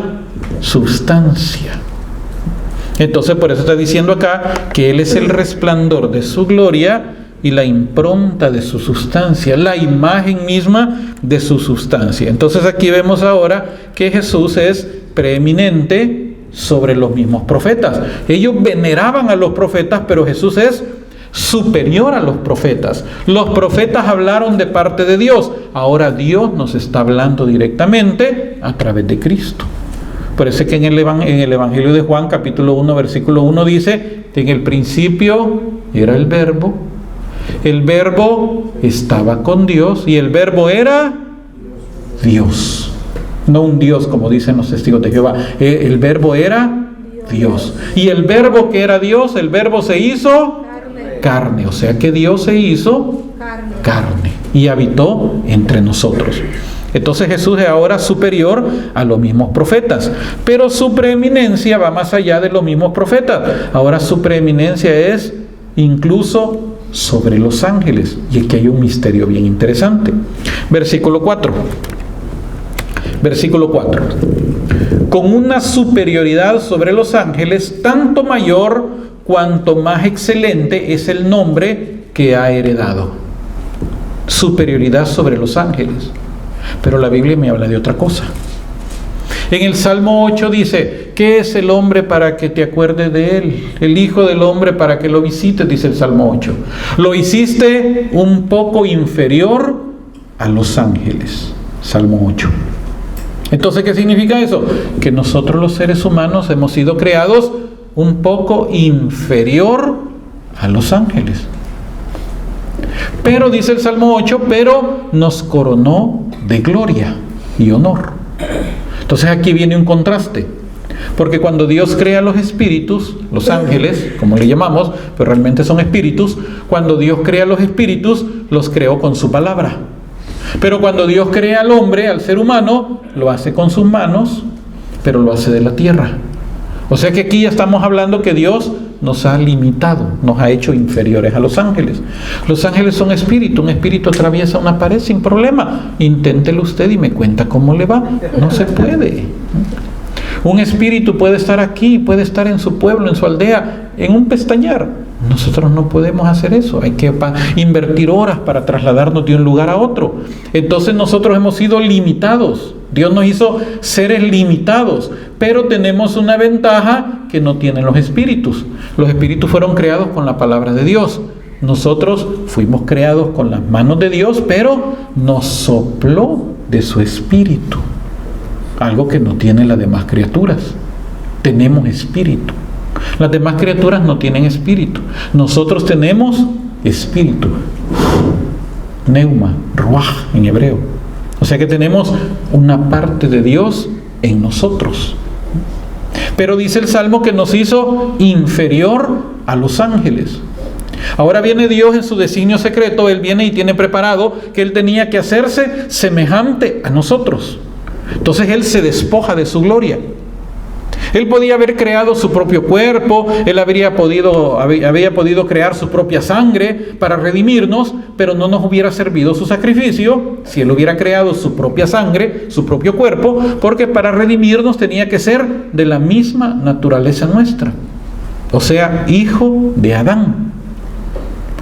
Speaker 1: sustancia. Entonces por eso está diciendo acá que Él es el resplandor de su gloria y la impronta de su sustancia, la imagen misma de su sustancia. Entonces aquí vemos ahora que Jesús es preeminente sobre los mismos profetas. Ellos veneraban a los profetas, pero Jesús es superior a los profetas. Los profetas hablaron de parte de Dios. Ahora Dios nos está hablando directamente a través de Cristo. Por eso es que en el Evangelio de Juan, capítulo 1, versículo 1 dice: en el principio era el Verbo estaba con Dios y el Verbo era Dios. No un Dios como dicen los testigos de Jehová. El Verbo era Dios. Y el Verbo que era Dios, el Verbo se hizo carne. O sea que Dios se hizo carne y habitó entre nosotros. Entonces Jesús es ahora superior a los mismos profetas, pero su preeminencia va más allá de los mismos profetas. Ahora su preeminencia es incluso sobre los ángeles. Y aquí hay un misterio bien interesante. Versículo 4. Versículo 4. Con una superioridad sobre los ángeles, tanto mayor cuanto más excelente es el nombre que ha heredado. Superioridad sobre los ángeles. Pero la Biblia me habla de otra cosa. En el Salmo 8 dice: ¿qué es el hombre para que te acuerdes de él? El hijo del hombre para que lo visites, dice el Salmo 8. Lo hiciste un poco inferior a los ángeles. Salmo 8. Entonces, ¿qué significa eso? Que nosotros los seres humanos hemos sido creados un poco inferior a los ángeles. Pero dice el Salmo 8, pero nos coronó de gloria y honor. Entonces aquí viene un contraste, porque cuando Dios crea los espíritus, los ángeles, como le llamamos, pero realmente son espíritus, cuando Dios crea los espíritus, los creó con su palabra. Pero cuando Dios crea al hombre, al ser humano, lo hace con sus manos, pero lo hace de la tierra. O sea que aquí ya estamos hablando que Dios nos ha limitado, nos ha hecho inferiores a los ángeles. Los ángeles son espíritu, un espíritu atraviesa una pared sin problema. Inténtelo usted y me cuenta cómo le va. No se puede. Un espíritu puede estar aquí, puede estar en su pueblo, en su aldea, en un pestañear. Nosotros no podemos hacer eso. Hay que invertir horas para trasladarnos de un lugar a otro. Entonces nosotros hemos sido limitados. Dios nos hizo seres limitados, pero tenemos una ventaja que no tienen los espíritus. Los espíritus fueron creados con la palabra de Dios. Nosotros fuimos creados con las manos de Dios, pero nos sopló de su espíritu. Algo que no tienen las demás criaturas. Tenemos espíritu. Las demás criaturas no tienen espíritu. Nosotros tenemos espíritu. Neuma, ruach en hebreo. O sea que tenemos una parte de Dios en nosotros. Pero dice el Salmo que nos hizo inferior a los ángeles. Ahora viene Dios en su designio secreto. Él viene y tiene preparado que Él tenía que hacerse semejante a nosotros. Entonces Él se despoja de su gloria. Él podía haber creado su propio cuerpo, Él había podido crear su propia sangre para redimirnos, pero no nos hubiera servido su sacrificio si Él hubiera creado su propia sangre, su propio cuerpo, porque para redimirnos tenía que ser de la misma naturaleza nuestra, o sea, hijo de Adán.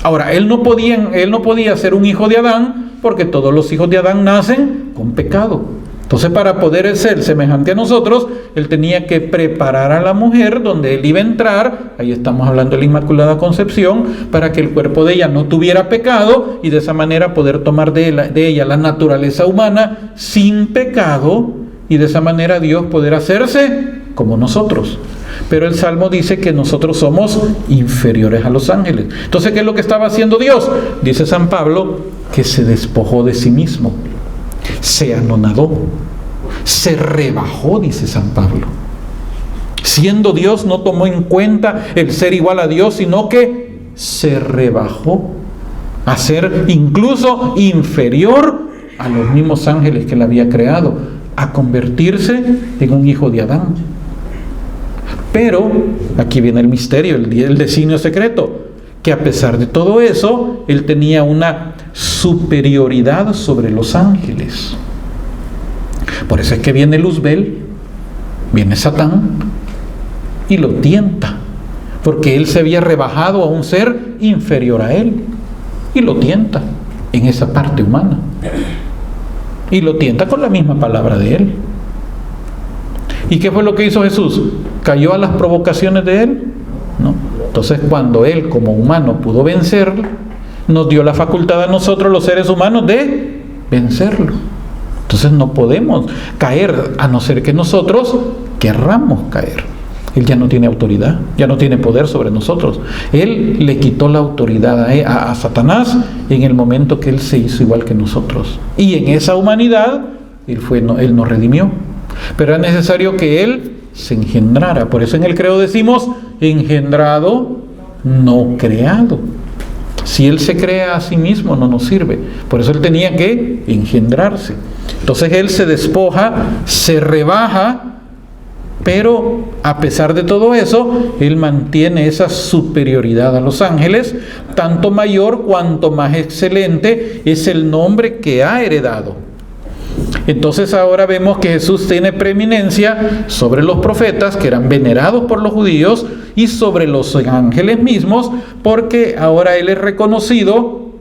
Speaker 1: Ahora, Él no podía ser un hijo de Adán, porque todos los hijos de Adán nacen con pecado. Entonces, para poder ser semejante a nosotros, Él tenía que preparar a la mujer donde Él iba a entrar, ahí estamos hablando de la Inmaculada Concepción, para que el cuerpo de ella no tuviera pecado y de esa manera poder tomar de ella la naturaleza humana sin pecado y de esa manera Dios poder hacerse como nosotros. Pero el Salmo dice que nosotros somos inferiores a los ángeles. Entonces, ¿qué es lo que estaba haciendo Dios? Dice San Pablo que se despojó de sí mismo. Se anonadó, se rebajó, dice San Pablo. Siendo Dios, no tomó en cuenta el ser igual a Dios, sino que se rebajó a ser incluso inferior a los mismos ángeles que Él había creado, a convertirse en un hijo de Adán. Pero aquí viene el misterio, el designio secreto, que a pesar de todo eso, Él tenía una superioridad sobre los ángeles. Por eso es que viene Luzbel, viene Satán y lo tienta, porque Él se había rebajado a un ser inferior a Él y lo tienta en esa parte humana y lo tienta con la misma palabra de Él. ¿Y qué fue lo que hizo Jesús? ¿Cayó a las provocaciones de Él? No. Entonces, cuando Él como humano pudo vencerlo, nos dio la facultad a nosotros los seres humanos de vencerlo. Entonces no podemos caer a no ser que nosotros querramos caer. Él ya no tiene autoridad, ya no tiene poder sobre nosotros. Él le quitó la autoridad a Satanás en el momento que Él se hizo igual que nosotros. Y en esa humanidad Él nos redimió. Pero era necesario que Él se engendrara. Por eso en el credo decimos engendrado, no creado. Si Él se crea a sí mismo, no nos sirve. Por eso Él tenía que engendrarse. Entonces Él se despoja, se rebaja, pero a pesar de todo eso, Él mantiene esa superioridad a los ángeles, tanto mayor cuanto más excelente es el nombre que ha heredado. Entonces ahora vemos que Jesús tiene preeminencia sobre los profetas, que eran venerados por los judíos, y sobre los ángeles mismos, porque ahora Él es reconocido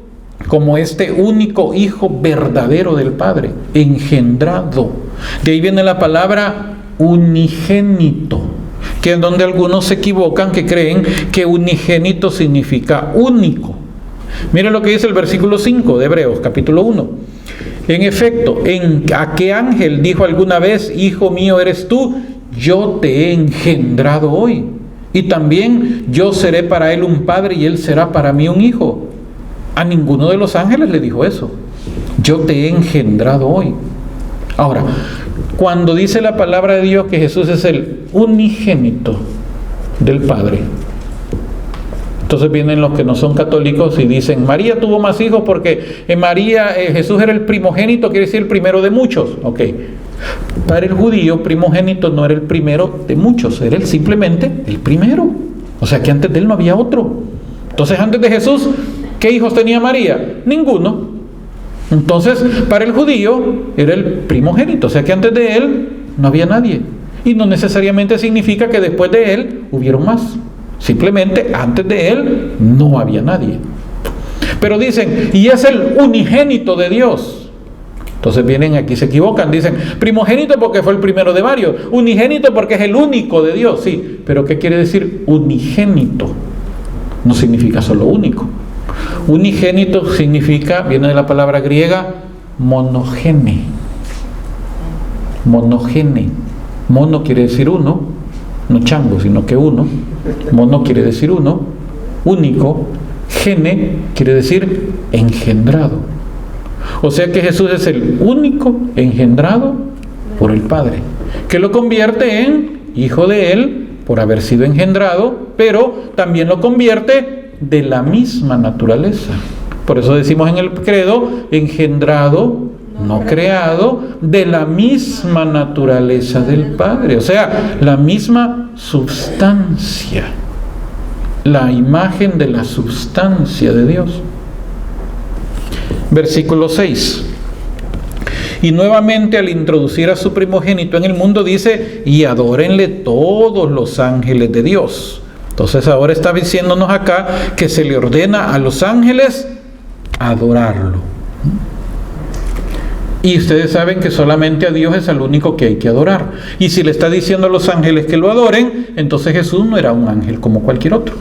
Speaker 1: como este único Hijo verdadero del Padre, engendrado. De ahí viene la palabra unigénito, que es donde algunos se equivocan, que creen que unigénito significa único. Miren lo que dice el versículo 5 de Hebreos, capítulo 1. En efecto, ¿a qué ángel dijo alguna vez, hijo mío eres tú? Yo te he engendrado hoy. Y también yo seré para él un padre y él será para mí un hijo. A ninguno de los ángeles le dijo eso. Yo te he engendrado hoy. Ahora, cuando dice la palabra de Dios que Jesús es el unigénito del Padre, entonces vienen los que no son católicos y dicen, María tuvo más hijos porque Jesús era el primogénito, quiere decir el primero de muchos. Ok. Para el judío, primogénito no era el primero de muchos, era simplemente el primero. O sea que antes de él no había otro. Entonces antes de Jesús, ¿qué hijos tenía María? Ninguno. Entonces, para el judío era el primogénito, o sea que antes de él no había nadie. Y no necesariamente significa que después de él hubieron más. Simplemente antes de él no había nadie. Pero dicen, y es el unigénito de Dios. Entonces vienen aquí, se equivocan, dicen, primogénito porque fue el primero de varios, unigénito porque es el único de Dios. Sí, pero ¿qué quiere decir unigénito? No significa solo único. Unigénito significa, viene de la palabra griega, monogene. Monogene. Mono quiere decir uno, no chango, sino que uno. Mono quiere decir uno. Único. Gene quiere decir engendrado. O sea que Jesús es el único engendrado por el Padre, que lo convierte en hijo de Él por haber sido engendrado, pero también lo convierte de la misma naturaleza. Por eso decimos en el credo, engendrado, no creado, de la misma naturaleza del Padre. O sea, la misma substancia, la imagen de la substancia de Dios. Versículo 6. Y nuevamente al introducir a su primogénito en el mundo dice, y adórenle todos los ángeles de Dios. Entonces ahora está diciéndonos acá que se le ordena a los ángeles adorarlo. Y ustedes saben que solamente a Dios es al único que hay que adorar. Y si le está diciendo a los ángeles que lo adoren, entonces Jesús no era un ángel como cualquier otro.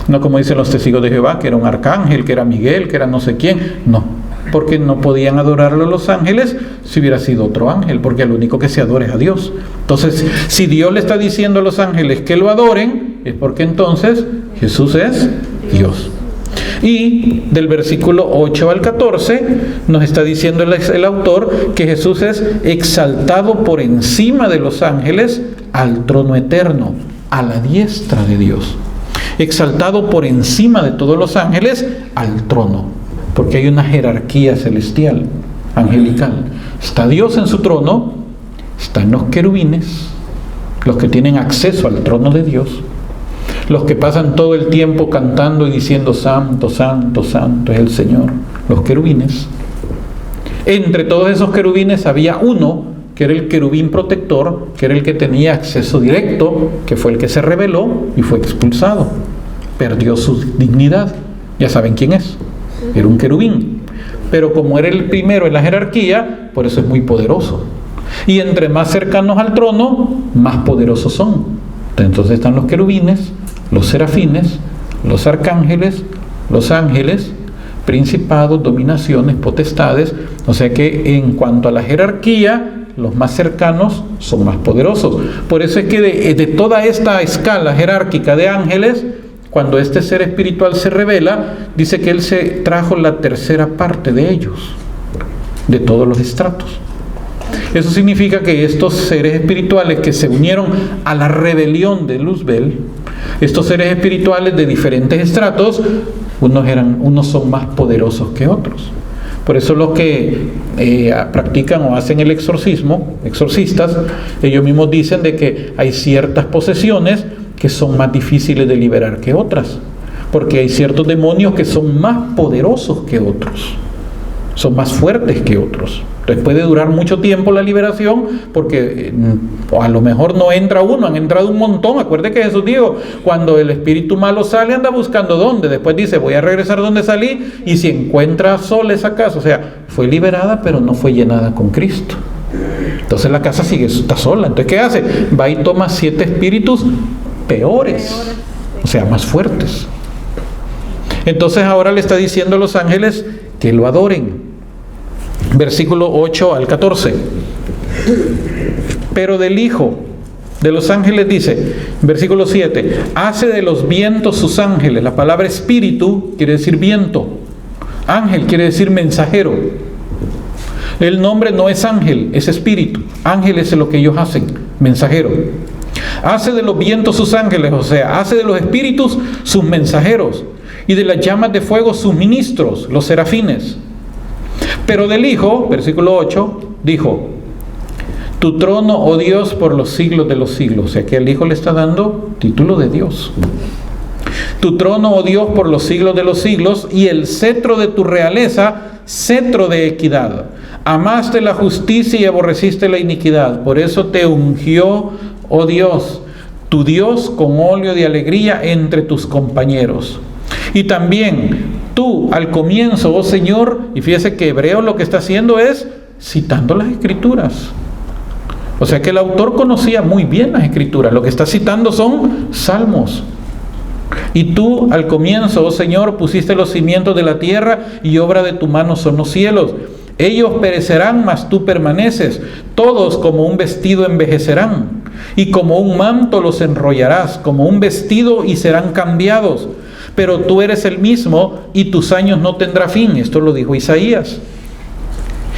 Speaker 1: No como dicen los testigos de Jehová, que era un arcángel, que era Miguel, que era no sé quién. No, porque no podían adorarlo los ángeles si hubiera sido otro ángel, porque el único que se adora es a Dios. Entonces, si Dios le está diciendo a los ángeles que lo adoren, es porque entonces Jesús es Dios. Y del versículo 8 al 14 nos está diciendo el autor que Jesús es exaltado por encima de los ángeles al trono eterno, a la diestra de Dios. Exaltado por encima de todos los ángeles al trono, porque hay una jerarquía celestial, angelical. Está Dios en su trono, están los querubines, los que tienen acceso al trono de Dios, los que pasan todo el tiempo cantando y diciendo santo, santo, santo es el Señor, los querubines. Entre todos esos querubines había uno que era el querubín protector, que era el que tenía acceso directo, que fue el que se rebeló y fue expulsado, perdió su dignidad. Ya saben quién es, era un querubín, pero como era el primero en la jerarquía, por eso es muy poderoso. Y entre más cercanos al trono, más poderosos son. Entonces están los querubines, los serafines, los arcángeles, los ángeles, principados, dominaciones, potestades. O sea que en cuanto a la jerarquía, los más cercanos son más poderosos. Por eso es que de toda esta escala jerárquica de ángeles, cuando este ser espiritual se revela, dice que él se trajo la tercera parte de ellos, de todos los estratos. Eso significa que estos seres espirituales que se unieron a la rebelión de Luzbel, Estos seres espirituales de diferentes estratos, unos son más poderosos que otros. Por eso los que practican o hacen el exorcismo, exorcistas, ellos mismos dicen de que hay ciertas posesiones que son más difíciles de liberar que otras, porque hay ciertos demonios que son más poderosos que otros, son más fuertes que otros. Entonces puede durar mucho tiempo la liberación, porque a lo mejor no entra uno, han entrado un montón. Acuérdate que Jesús dijo, cuando el espíritu malo sale, anda buscando dónde. Después dice, voy a regresar donde salí, y si encuentra sola esa casa, o sea, fue liberada, pero no fue llenada con Cristo. Entonces la casa está sola. Entonces, ¿qué hace? Va y toma 7 espíritus peores, o sea, más fuertes. Entonces ahora le está diciendo a los ángeles que lo adoren. Versículo 8 al 14. Pero del Hijo de los ángeles dice, versículo 7, hace de los vientos sus ángeles. La palabra espíritu quiere decir viento. Ángel quiere decir mensajero. El nombre no es ángel, es espíritu. Ángel es lo que ellos hacen, mensajero. Hace de los vientos sus ángeles, o sea, hace de los espíritus sus mensajeros, y de las llamas de fuego sus ministros, los serafines. Pero del Hijo, versículo 8, dijo, tu trono, oh Dios, por los siglos de los siglos. O sea que el Hijo le está dando título de Dios. Tu trono, oh Dios, por los siglos de los siglos, y el cetro de tu realeza, cetro de equidad. Amaste la justicia y aborreciste la iniquidad. Por eso te ungió, oh Dios, tu Dios, con óleo de alegría entre tus compañeros. Y también tú, al comienzo, oh Señor, y fíjese que Hebreo lo que está haciendo es citando las Escrituras. O sea que el autor conocía muy bien las Escrituras. Lo que está citando son salmos. Y tú, al comienzo, oh Señor, pusiste los cimientos de la tierra, y obra de tu mano son los cielos. Ellos perecerán, mas tú permaneces. Todos como un vestido envejecerán, y como un manto los enrollarás, como un vestido, y serán cambiados. Pero tú eres el mismo, y tus años no tendrá fin. Esto lo dijo Isaías.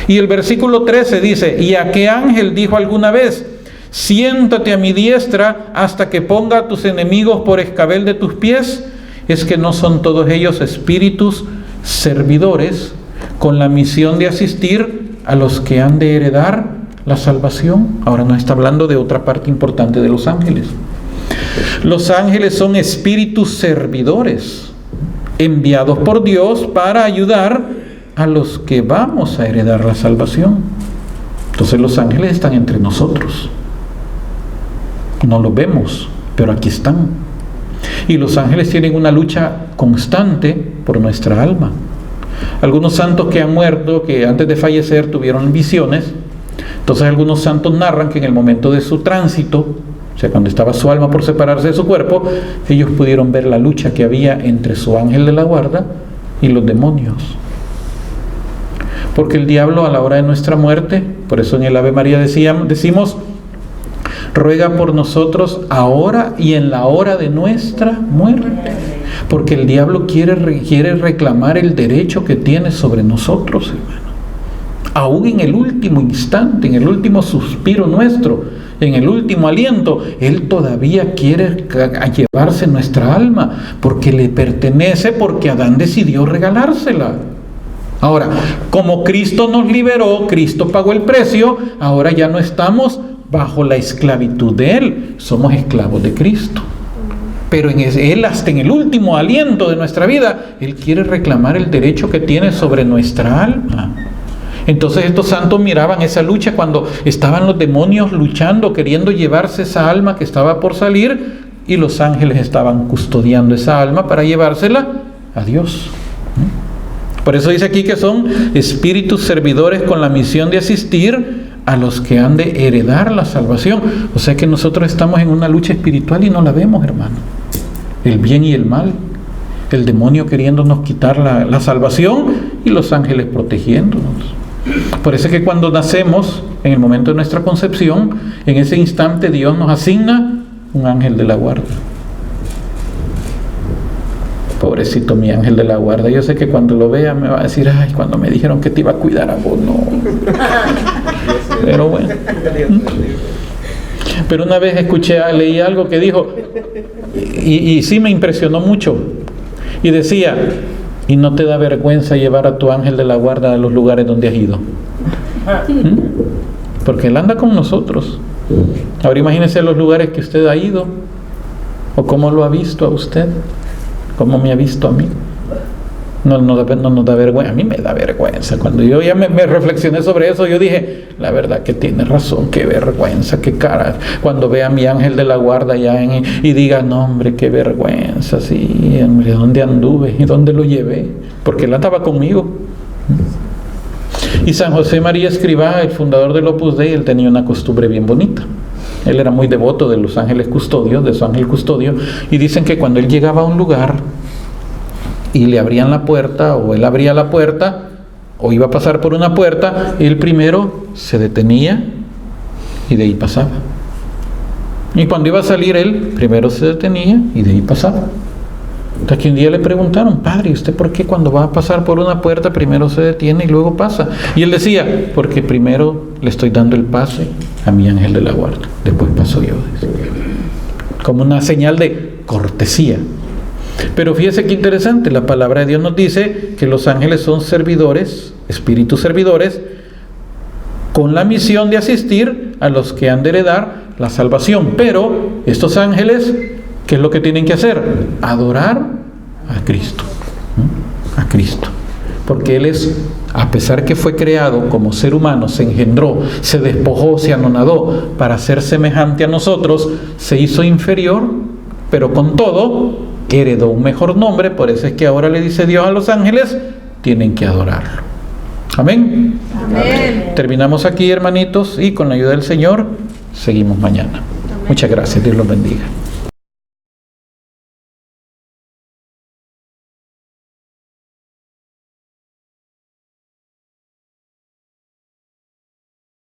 Speaker 1: Y el versículo 13 dice, ¿y a qué ángel dijo alguna vez? Siéntate a mi diestra hasta que ponga a tus enemigos por escabel de tus pies. Es que no son todos ellos espíritus servidores con la misión de asistir a los que han de heredar la salvación. Ahora no está hablando de otra parte importante de los ángeles. Los ángeles son espíritus servidores enviados por Dios para ayudar a los que vamos a heredar la salvación. Entonces los ángeles están entre nosotros. No los vemos, pero aquí están. Y los ángeles tienen una lucha constante por nuestra alma. Algunos santos que han muerto, que antes de fallecer tuvieron visiones. Entonces algunos santos narran que en el momento de su tránsito, o sea, cuando estaba su alma por separarse de su cuerpo, ellos pudieron ver la lucha que había entre su ángel de la guarda y los demonios. Porque el diablo, a la hora de nuestra muerte, por eso en el Ave María decimos, ruega por nosotros ahora y en la hora de nuestra muerte. Porque el diablo quiere reclamar el derecho que tiene sobre nosotros, hermano. Aún en el último instante, en el último suspiro nuestro, en el último aliento, él todavía quiere llevarse nuestra alma, porque le pertenece, porque Adán decidió regalársela. Ahora, como Cristo nos liberó, Cristo pagó el precio, ahora ya no estamos bajo la esclavitud de Él, somos esclavos de Cristo. Pero Él, hasta en el último aliento de nuestra vida, Él quiere reclamar el derecho que tiene sobre nuestra alma. Entonces estos santos miraban esa lucha cuando estaban los demonios luchando, queriendo llevarse esa alma que estaba por salir, y los ángeles estaban custodiando esa alma para llevársela a Dios. Por eso dice aquí que son espíritus servidores con la misión de asistir a los que han de heredar la salvación. O sea que nosotros estamos en una lucha espiritual y no la vemos, hermano. El bien y el mal. El demonio queriéndonos quitar la salvación y los ángeles protegiéndonos. Por eso es que cuando nacemos, en el momento de nuestra concepción, en ese instante Dios nos asigna un ángel de la guarda. Pobrecito mi ángel de la guarda. Yo sé que cuando lo vea me va a decir, ay, cuando me dijeron que te iba a cuidar a vos, no. Pero bueno. Pero una vez leí algo que dijo, y sí me impresionó mucho, y decía, ¿y no te da vergüenza llevar a tu ángel de la guarda a los lugares donde has ido? Porque él anda con nosotros. Ahora imagínese los lugares que usted ha ido, o cómo lo ha visto a usted, cómo me ha visto a mí. No nos da vergüenza. A mí me da vergüenza. Cuando yo ya me reflexioné sobre eso, yo dije, la verdad que tiene razón, qué vergüenza, qué cara. Cuando vea a mi ángel de la guarda ya y diga, no hombre, qué vergüenza, sí, hombre, ¿dónde anduve? ¿Y dónde lo llevé? Porque él andaba conmigo. Y San José María Escrivá, el fundador del Opus Dei, él tenía una costumbre bien bonita. Él era muy devoto de los ángeles custodios, de su ángel custodio, y dicen que cuando él llegaba a un lugar y le abrían la puerta, o él abría la puerta, o iba a pasar por una puerta, él primero se detenía y de ahí pasaba. Y cuando iba a salir él, primero se detenía y de ahí pasaba. Hasta que un día le preguntaron, padre, ¿y usted por qué cuando va a pasar por una puerta primero se detiene y luego pasa? Y él decía, porque primero le estoy dando el pase a mi ángel de la guarda, después paso yo. Como una señal de cortesía. Pero fíjese qué interesante, la palabra de Dios nos dice que los ángeles son servidores, espíritus servidores, con la misión de asistir a los que han de heredar la salvación. Pero estos ángeles, ¿qué es lo que tienen que hacer? Adorar a Cristo. A Cristo. Porque Él es, a pesar que fue creado como ser humano, se engendró, se despojó, se anonadó para ser semejante a nosotros, se hizo inferior, pero con todo heredó un mejor nombre. Por eso es que ahora le dice Dios a los ángeles, tienen que adorarlo. Amén. Amén. Terminamos aquí, hermanitos, y con la ayuda del Señor seguimos mañana. Amén. Muchas gracias, Dios los bendiga.